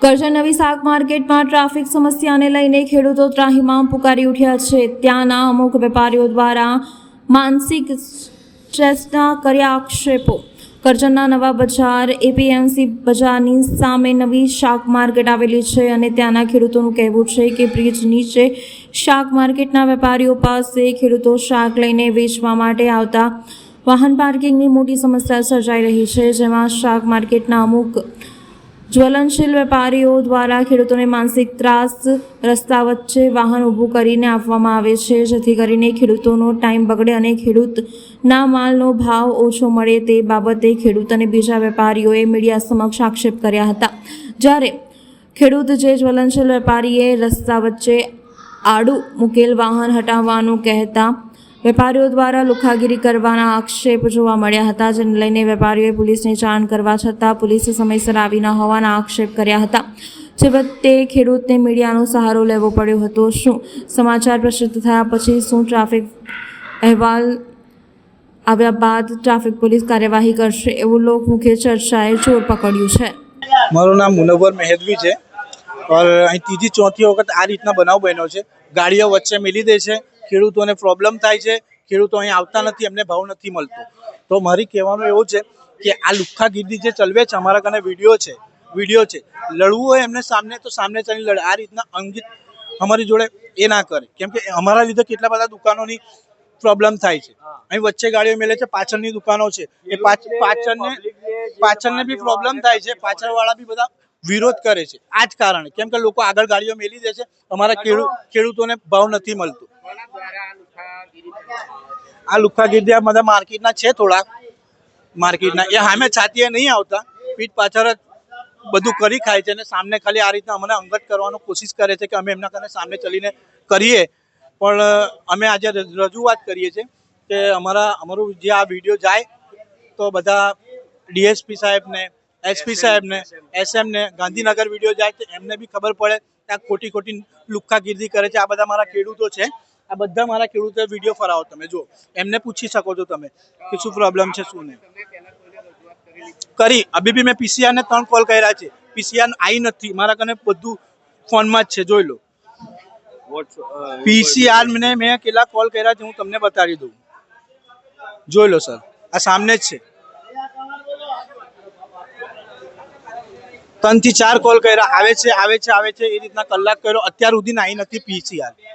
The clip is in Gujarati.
કરજણ નવી શાક માર્કેટમાં ટ્રાફિક સમસ્યાને લઈને ખેડૂતો ત્રાહિમામ પુકારી ઉઠ્યા છે। ત્યાંના અમુક વેપારીઓ દ્વારા માનસિક સ્ટ્રેસના કર્યા આક્ષેપો। કરજણના નવા બજાર એપીએમસી બજારની સામે નવી શાક માર્કેટ આવેલી છે અને ત્યાંના ખેડૂતોનું કહેવું છે કે બ્રિજ નીચે શાક માર્કેટના વેપારીઓ પાસે ખેડૂતો શાક લઈને વેચવા માટે આવતા વાહન પાર્કિંગની મોટી સમસ્યા સર્જાઈ રહી છે, જેમાં શાક માર્કેટના અમુક જ્વલનશીલ વેપારીઓ દ્વારા ખેડૂતોને માનસિક ત્રાસ રસ્તા વચ્ચે વાહન ઊભું કરીને આપવામાં આવે છે, જેથી કરીને ખેડૂતોનો ટાઈમ બગડે અને ખેડૂતના માલનો ભાવ ઓછો મળે। તે બાબતે ખેડૂત અને બીજા વેપારીઓએ મીડિયા સમક્ષ આક્ષેપ કર્યા હતા, જ્યારે ખેડૂત જે જ્વલનશીલ વેપારીએ રસ્તા વચ્ચે આડું મૂકેલ વાહન હટાવવાનું કહેતા વેપારીઓ દ્વારા લુખાગીરી કરવાના આક્ષેપ જોવા મળ્યા હતા, જેને લઈને વેપારીઓએ પોલીસને જાણ કરવા છતાં પોલીસે સમયસર આવી ન હોવાના આક્ષેપ કર્યા હતા। છેવટે ખેડૂતને મીડિયાનો સહારો લેવો પડ્યો હતો। શું સમાચાર પ્રસિદ્ધ થયા પછી શું ટ્રાફિક અહેવાલ આવ્યા બાદ ટ્રાફિક પોલીસ કાર્યવાહી કરશે, એવું લોકમુખે ચર્ચાએ જોર પકડ્યું છે। મારું નામ મુનવ્વર મેહદવી છે और અહીં ત્રીજી ચોથી વખત આ રીતના બનાવ બન્યો છે। ગાડીઓ વચ્ચે મિલી દે છે, ખેડૂતોને પ્રોબ્લેમ થાય છે, ખેડૂતો અહીં આવતા નથી, એમને ભાવ નથી મળતો। તો મારી કહેવાનું એવું છે કે આ લુખ્ખાગીરી જે ચલવે છે, અમારા કને વિડીયો છે, લડવું હોય એમને સામને તો સામને ચાલી લડે। આ રીતના અંગિત અમારી જોડે એ ના કરે, કેમ કે અમારા લીધે કેટલા બધા દુકાનોની પ્રોબ્લેમ થાય છે। અહીં વચ્ચે ગાડીઓ મેલે છે, પાછળની દુકાનો છે, એ પાછળને બી પ્રોબ્લેમ થાય છે, પાછળવાળા બી બધા વિરોધ કરે છે આ જ કારણે, કેમ કે લોકો આગળ ગાડીઓ મેલી દે છે, અમારા ખેડૂતોને ભાવ નથી મળતો। આ લુખ્ખાગીરી બધા માર્કેટના છે, થોડા માર્કેટના એ સામે છાતીએ નહીં આવતા, પીઠ પાછળ જ બધું કરી ખાય છે અને સામને ખાલી આ રીતના અમને અંગત કરવાનો કોશિશ કરે છે કે અમે એમના કને સામે ચલીને કરીએ। પણ અમે આજે રજૂઆત કરીએ છીએ કે અમારું જે આ વિડીયો જાય તો બધા ડીએસપી સાહેબને, એસપી સાહેબને, એસએમને, ગાંધીનગર વિડીયો જાય તો એમને બી ખબર પડે કે આ ખોટી લુખ્ખાગીરી કરે છે। આ બધા મારા ખેડૂતો છે, આ બધા મારા ખેડૂતો વિડીયો ફરાવો, તમે જો એમને પૂછી શકો છો તમે કે શું પ્રોબ્લેમ છે શું નહીં કરી। અભી બી મેં પીસીઆર ને 3 કોલ કર્યા છે, પીસીઆર આવી નથી, મારા કને બધું ફોનમાં જ છે, જોઈ લો। પીસીઆર ને મેં કેટલા કોલ કર્યા છે હું તમને બતાવી દઉં, જોઈ લો સર, આ સામને જ છે। 3 થી 4 કોલ કર્યા, આવે છે એ રીતના કલાક કર્યો, અત્યાર સુધી આવી નથી પીસીઆર।